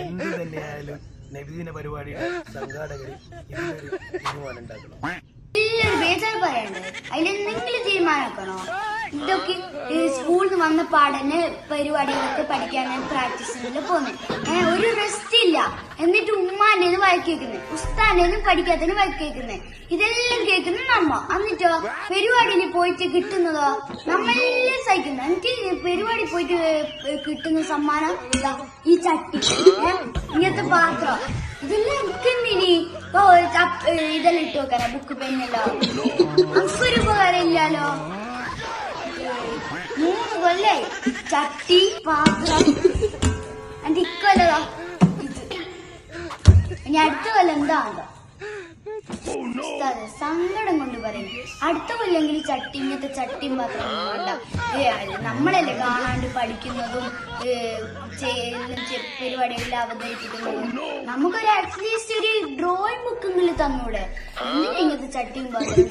എന്ത് തന്നെയായാലും നബിദിന പരിപാടിയുടെ സംഘാടകര് ഇതിനൊരു തീരുമാനം ഉണ്ടാക്കണം. ബേജാറ് പറയണ്ടേ, അതിലെന്തെങ്കിലും തീരുമാനമാക്കണോ? ഇതൊക്കെ സ്കൂളിൽ നിന്ന് വന്ന പാടന്നെ പരിപാടികളൊക്കെ പഠിക്കാനാണ് പ്രാക്ടീസിനെല്ലാം പോകുന്നത്. ഒരു റെസ്റ്റ് ഇല്ല. എന്നിട്ട് ഉമ്മാന്റെ വഴക്കേക്കുന്നത്, ഉസ്താന്റെ പഠിക്കാത്തതിന് വഴക്കേക്കുന്നത്, ഇതെല്ലാം കേൾക്കുന്ന നമ്മ. എന്നിട്ടോ പരിപാടിയിൽ പോയിട്ട് കിട്ടുന്നതോ നമ്മളെല്ലാം സഹിക്കുന്നത്. എനിക്ക് പരിപാടി പോയിട്ട് കിട്ടുന്ന സമ്മാനം ഈ ചട്ടി, ഇങ്ങനത്തെ പാത്രം, ഇതെല്ലാം എനിക്കെന്തിനി ഇതെല്ലാം ഇട്ട് വെക്കാനാ, ബുക്ക് പെണ്ണെല്ലാം. നമുക്കൊരു ഉപകാരം ഇല്ലാലോ. 3 കൊല്ലായി ചട്ടി പാത്രം. എന്റെ ഇക്കൊല്ലതാ ഇത്. ഇനി അടുത്ത കൊല്ലം എന്താ സങ്കടം കൊണ്ട് പറയും. അടുത്ത കൊല്ലെങ്കിലും ചട്ടി, ഇങ്ങനത്തെ ചട്ടിയും പാത്രം വേണ്ട. നമ്മളല്ലേ കാണാണ്ട് പഠിക്കുന്നതും പരിപാടികളിൽ അവതരിപ്പിക്കുന്നതും. നമുക്കൊരു അറ്റ്ലീസ്റ്റ് ഒരു ഡ്രോയിങ് ബുക്കെങ്കിലും തന്നൂടെ? എന്തിനാ ഇങ്ങനത്തെ ചട്ടിയും പാത്രം?